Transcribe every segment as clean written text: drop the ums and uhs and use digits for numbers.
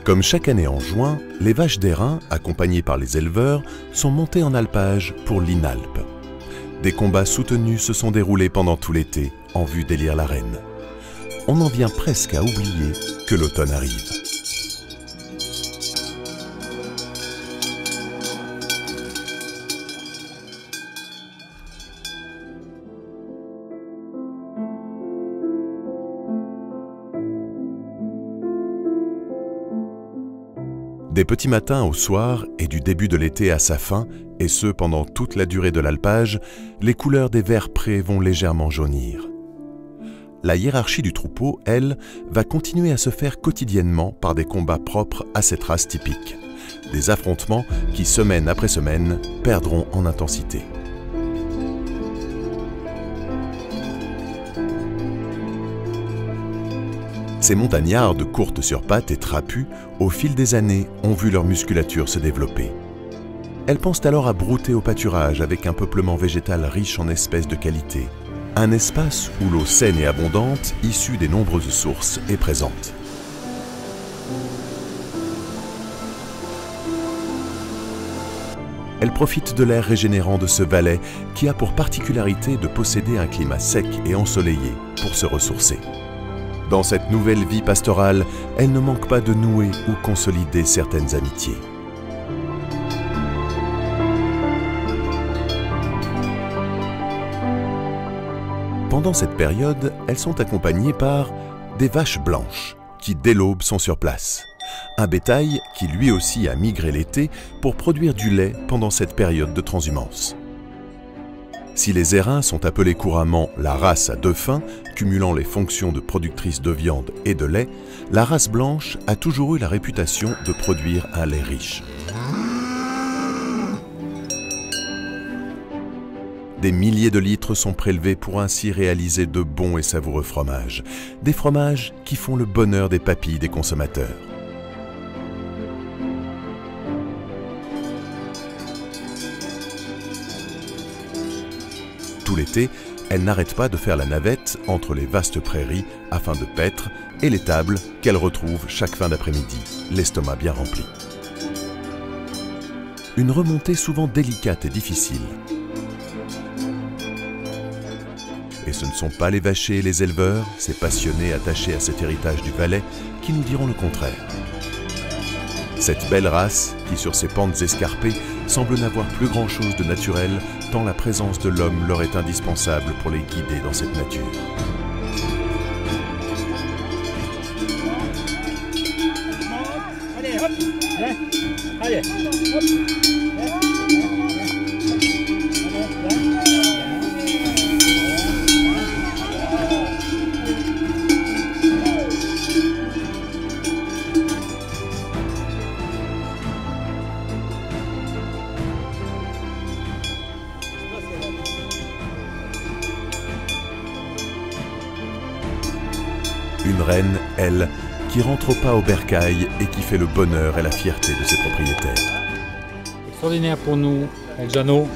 Comme chaque année en juin, les vaches d'airain, accompagnées par les éleveurs, sont montées en alpage pour l'Inalpe. Des combats soutenus se sont déroulés pendant tout l'été en vue d'élire la reine. On en vient presque à oublier que l'automne arrive. Des petits matins au soir et du début de l'été à sa fin, et ce pendant toute la durée de l'alpage, les couleurs des verts prés vont légèrement jaunir. La hiérarchie du troupeau, elle, va continuer à se faire quotidiennement par des combats propres à cette race typique. Des affrontements qui, semaine après semaine, perdront en intensité. Ces montagnards de courtes sur pattes et trapus, au fil des années, ont vu leur musculature se développer. Elles pensent alors à brouter au pâturage avec un peuplement végétal riche en espèces de qualité. Un espace où l'eau saine et abondante, issue des nombreuses sources, est présente. Elles profitent de l'air régénérant de ce valais qui a pour particularité de posséder un climat sec et ensoleillé pour se ressourcer. Dans cette nouvelle vie pastorale, elle ne manque pas de nouer ou consolider certaines amitiés. Pendant cette période, elles sont accompagnées par des vaches blanches qui, dès l'aube, sont sur place. Un bétail qui lui aussi a migré l'été pour produire du lait pendant cette période de transhumance. Si les airains sont appelés couramment la race à deux fins, cumulant les fonctions de productrice de viande et de lait, la race blanche a toujours eu la réputation de produire un lait riche. Des milliers de litres sont prélevés pour ainsi réaliser de bons et savoureux fromages. Des fromages qui font le bonheur des papilles des consommateurs. Tout l'été, elles n'arrêtent pas de faire la navette entre les vastes prairies afin de paître et l'étable qu'elles retrouvent chaque fin d'après-midi, l'estomac bien rempli. Une remontée souvent délicate et difficile. Et ce ne sont pas les vachers et les éleveurs, ces passionnés attachés à cet héritage du Valais, qui nous diront le contraire. Cette belle race, qui sur ses pentes escarpées, semble n'avoir plus grand-chose de naturel, tant la présence de l'homme leur est indispensable pour les guider dans cette nature. Allez, hop, allez, hop. Une reine, elle, qui rentre pas au bercail et qui fait le bonheur et la fierté de ses propriétaires. Extraordinaire pour nous, El Jano,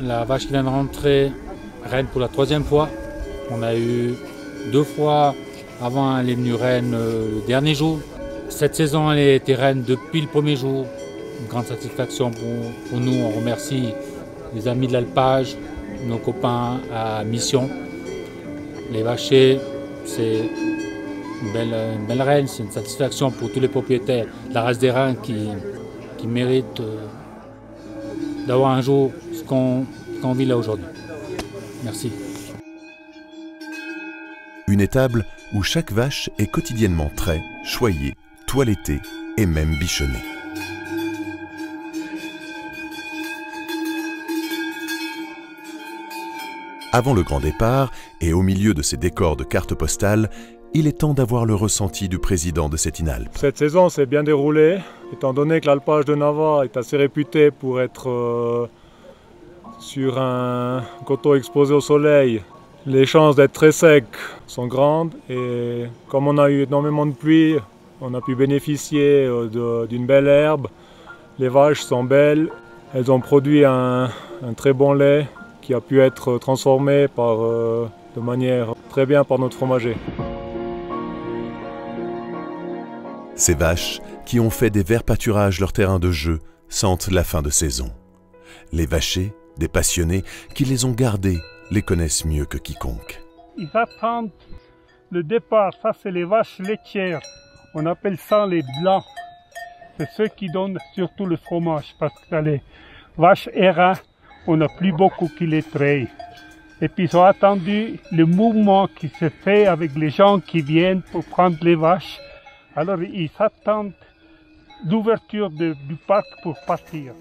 la vache qui vient de rentrer reine pour la troisième fois. On a eu 2 fois avant, elle est venue reine le dernier jour. Cette saison, elle a été reine depuis le premier jour. Une grande satisfaction pour nous. On remercie les amis de l'alpage, nos copains à Mission, les vachers. C'est une belle reine, c'est une satisfaction pour tous les propriétaires de la race d'airain qui méritent d'avoir un jour ce qu'on vit là aujourd'hui. Merci. Une étable où chaque vache est quotidiennement traite, choyée, toilettée et même bichonnée. Avant le grand départ, et au milieu de ces décors de cartes postales, il est temps d'avoir le ressenti du président de cette Inalpe. Cette saison s'est bien déroulée, étant donné que l'alpage de Nava est assez réputé pour être sur un coteau exposé au soleil. Les chances d'être très sec sont grandes et comme on a eu énormément de pluie, on a pu bénéficier d'une belle herbe. Les vaches sont belles, elles ont produit un très bon lait qui a pu être transformé de manière très bien par notre fromager. Ces vaches, qui ont fait des verts pâturages leur terrain de jeu, sentent la fin de saison. Les vachers, des passionnés, qui les ont gardés, les connaissent mieux que quiconque. Ils attendent le départ, ça c'est les vaches laitières. On appelle ça les blancs. C'est ceux qui donnent surtout le fromage, parce que les vaches airain, on n'a plus beaucoup qui les trahissent. Et puis ils ont attendu le mouvement qui se fait avec les gens qui viennent pour prendre les vaches. Alors ils attendent l'ouverture du parc pour partir.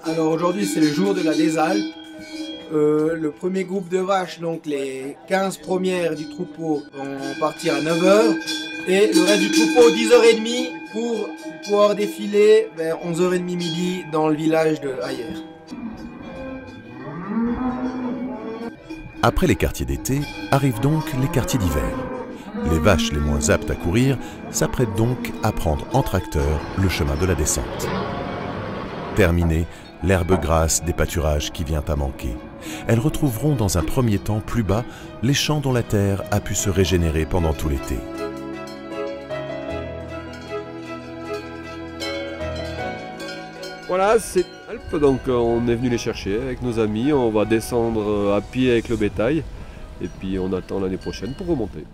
Alors aujourd'hui c'est le jour de la désalpe. Le premier groupe de vaches, donc les 15 premières du troupeau, vont partir à 9h et le reste du troupeau 10h30 pour pouvoir défiler vers 11h30 midi dans le village de Ayer. Après les quartiers d'été, arrivent donc les quartiers d'hiver. Les vaches les moins aptes à courir s'apprêtent donc à prendre en tracteur le chemin de la descente. Terminé, l'herbe grasse des pâturages qui vient à manquer. Elles retrouveront dans un premier temps plus bas les champs dont la terre a pu se régénérer pendant tout l'été. Voilà, c'est Alpes, donc on est venu les chercher avec nos amis, on va descendre à pied avec le bétail et puis on attend l'année prochaine pour remonter.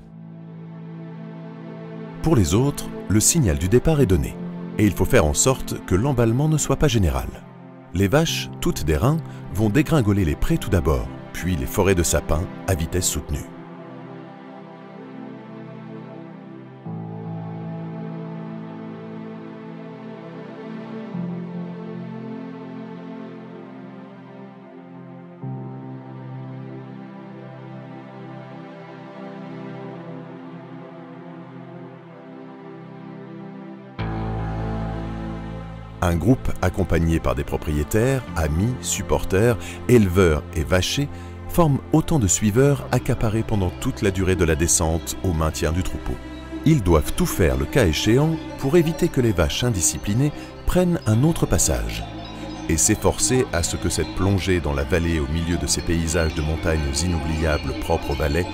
Pour les autres, le signal du départ est donné et il faut faire en sorte que l'emballement ne soit pas général. Les vaches, toutes d'airain, vont dégringoler les prés tout d'abord, puis les forêts de sapins à vitesse soutenue. Un groupe accompagné par des propriétaires, amis, supporters, éleveurs et vachers forme autant de suiveurs accaparés pendant toute la durée de la descente au maintien du troupeau. Ils doivent tout faire le cas échéant pour éviter que les vaches indisciplinées prennent un autre passage et s'efforcer à ce que cette plongée dans la vallée au milieu de ces paysages de montagnes inoubliables propres au Valais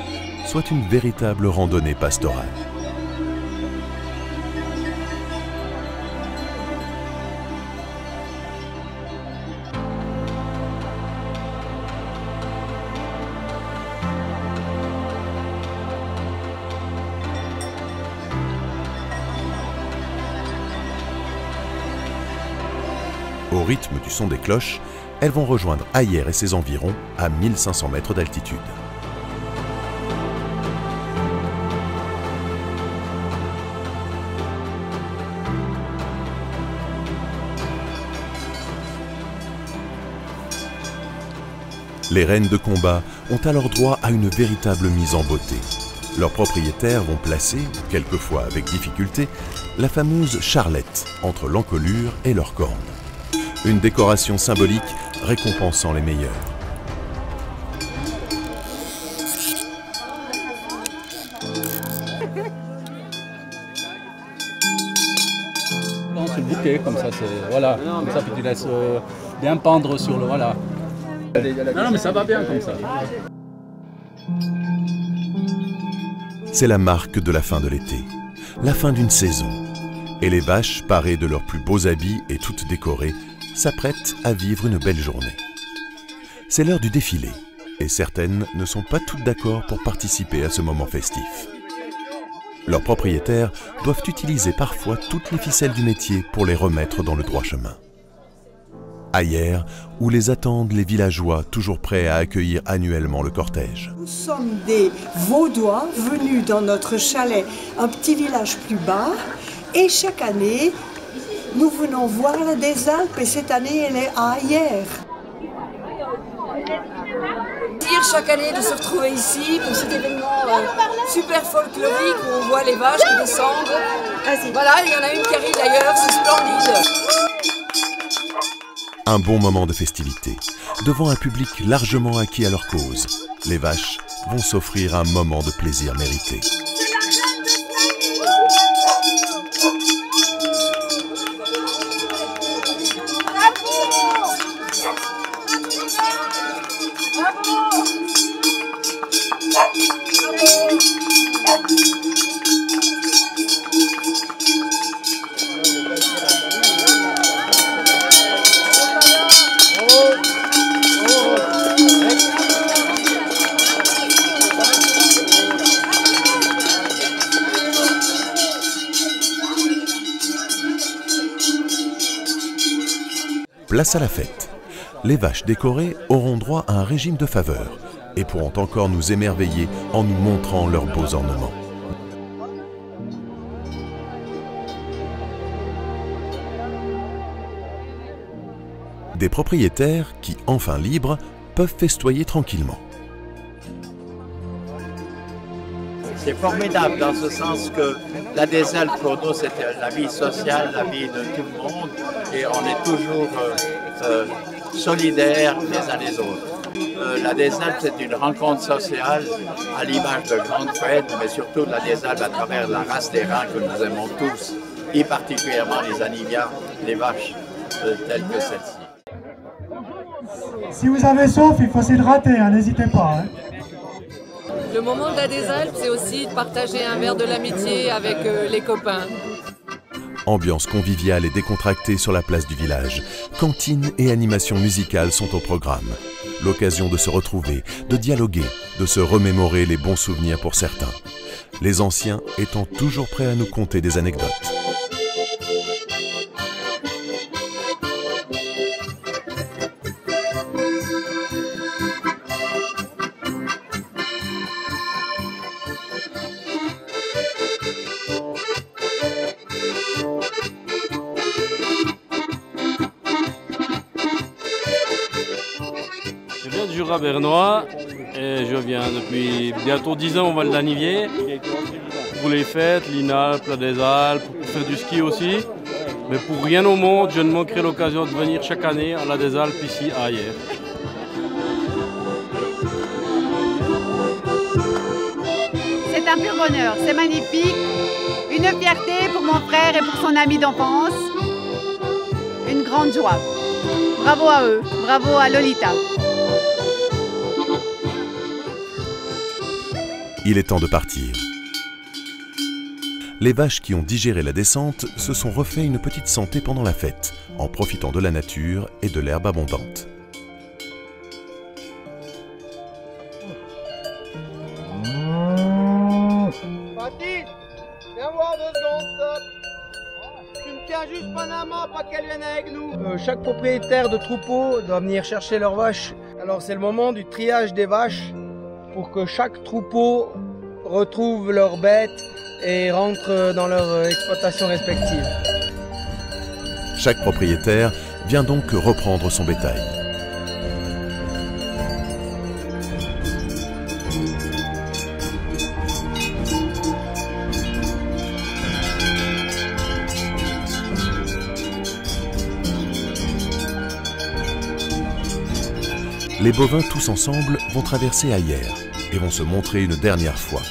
soit une véritable randonnée pastorale. Au rythme du son des cloches, elles vont rejoindre Ayer et ses environs à 1500 mètres d'altitude. Les reines de combat ont alors droit à une véritable mise en beauté. Leurs propriétaires vont placer, quelquefois avec difficulté, la fameuse charlette entre l'encolure et leurs cornes. Une décoration symbolique récompensant les meilleurs. Non, c'est le bouquet, comme ça, c'est... Voilà, comme ça, puis tu laisses bien pendre sur le... Voilà. Non, mais ça va bien comme ça. C'est la marque de la fin de l'été, la fin d'une saison. Et les vaches, parées de leurs plus beaux habits et toutes décorées, s'apprêtent à vivre une belle journée. C'est l'heure du défilé, et certaines ne sont pas toutes d'accord pour participer à ce moment festif. Leurs propriétaires doivent utiliser parfois toutes les ficelles du métier pour les remettre dans le droit chemin. Ayer, où les attendent les villageois toujours prêts à accueillir annuellement le cortège. Nous sommes des Vaudois venus dans notre chalet, un petit village plus bas, et chaque année, nous venons voir la désalpe et cette année elle est à Ayer. Chaque année de se retrouver ici pour cet événement super folklorique où on voit les vaches qui descendent. Voilà, il y en a une qui arrive d'ailleurs, c'est splendide. Un bon moment de festivité, devant un public largement acquis à leur cause. Les vaches vont s'offrir un moment de plaisir mérité. Place à la fête. Les vaches décorées auront droit à un régime de faveur et pourront encore nous émerveiller en nous montrant leurs beaux ornements. Des propriétaires qui, enfin libres, peuvent festoyer tranquillement. C'est formidable dans ce sens que la Desalpes pour nous c'est la vie sociale, la vie de tout le monde et on est toujours solidaires les uns les autres. La Desalpes c'est une rencontre sociale à l'image de grandes fêtes, mais surtout la Desalpes à travers la race des reins que nous aimons tous, et particulièrement les animia, les vaches telles que celle-ci. Si vous avez soif, il faut s'hydrater, hein, n'hésitez pas. Hein. Le moment de la Desalpes, c'est aussi de partager un verre de l'amitié avec les copains. Ambiance conviviale et décontractée sur la place du village. Cantine et animation musicale sont au programme. L'occasion de se retrouver, de dialoguer, de se remémorer les bons souvenirs pour certains. Les anciens étant toujours prêts à nous conter des anecdotes. Je viens du Jura bernois et je viens depuis bientôt 10 ans au Val d'Anivier pour les fêtes, l'INALP, la Desalpes, pour faire du ski aussi. Mais pour rien au monde, je ne manquerai l'occasion de venir chaque année à la Desalpes ici à Hyères. C'est un pur bonheur, c'est magnifique. Une fierté pour mon frère et pour son ami d'enfance. Une grande joie. Bravo à eux, bravo à Lolita. Il est temps de partir. Les vaches qui ont digéré la descente se sont refait une petite santé pendant la fête, en profitant de la nature et de l'herbe abondante. Mathilde, viens voir 2 secondes, stop. Tu me tiens juste Panama, pas qu'elle vienne avec nous. Chaque propriétaire de troupeau doit venir chercher leurs vaches. Alors c'est le moment du triage des vaches pour que chaque troupeau retrouve leurs bêtes et rentre dans leur exploitation respective. Chaque propriétaire vient donc reprendre son bétail. Les bovins tous ensemble vont traverser Hyères et vont se montrer une dernière fois.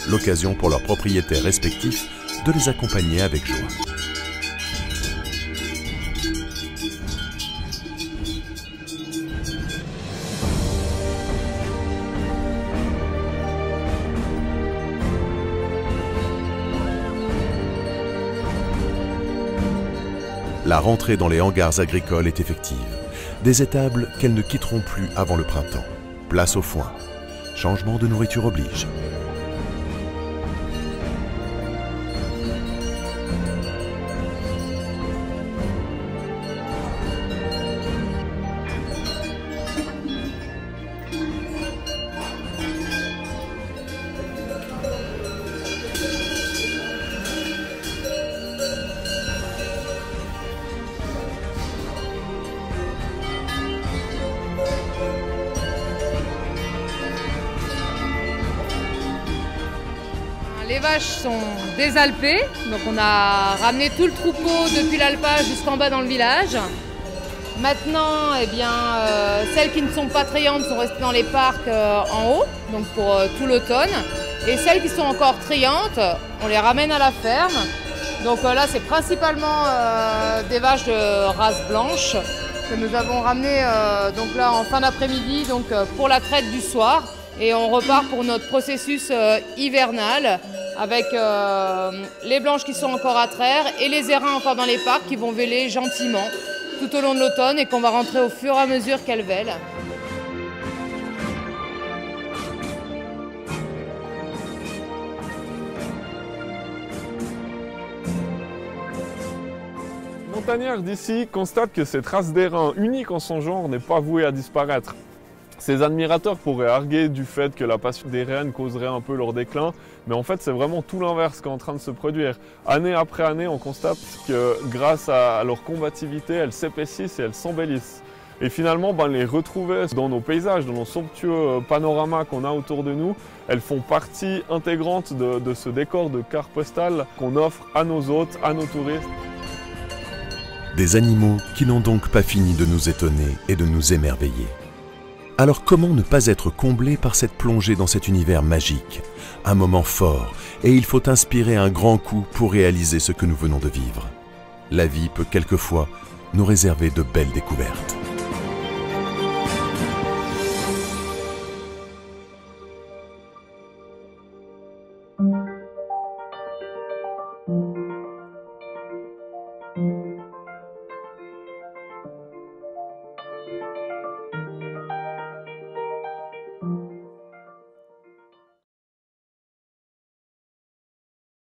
L'occasion pour leurs propriétaires respectifs de les accompagner avec joie. La rentrée dans les hangars agricoles est effective. Des étables qu'elles ne quitteront plus avant le printemps. Place au foin. Changement de nourriture oblige. Les vaches sont désalpées, donc on a ramené tout le troupeau depuis l'alpage jusqu'en bas dans le village. Maintenant, eh bien, celles qui ne sont pas trayantes sont restées dans les parcs en haut, donc pour tout l'automne. Et celles qui sont encore trayantes, on les ramène à la ferme. Donc là, c'est principalement des vaches de race blanche que nous avons ramenées donc là en fin d'après-midi, donc pour la traite du soir. Et on repart pour notre processus hivernal avec les blanches qui sont encore à traire et les airains encore dans les parcs qui vont véler gentiment tout au long de l'automne et qu'on va rentrer au fur et à mesure qu'elles vèlent. Les montagnards d'ici constatent que cette race d'airain, unique en son genre, n'est pas vouée à disparaître. Ces admirateurs pourraient arguer du fait que la passion des rennes causerait un peu leur déclin, mais en fait c'est vraiment tout l'inverse qui est en train de se produire. Année après année, on constate que grâce à leur combativité, elles s'épaississent et elles s'embellissent. Et finalement, les retrouver dans nos paysages, dans nos somptueux panoramas qu'on a autour de nous, elles font partie intégrante de ce décor de carte postale qu'on offre à nos hôtes, à nos touristes. Des animaux qui n'ont donc pas fini de nous étonner et de nous émerveiller. Alors comment ne pas être comblé par cette plongée dans cet univers magique? Un moment fort, et il faut inspirer un grand coup pour réaliser ce que nous venons de vivre. La vie peut quelquefois nous réserver de belles découvertes. Thank you.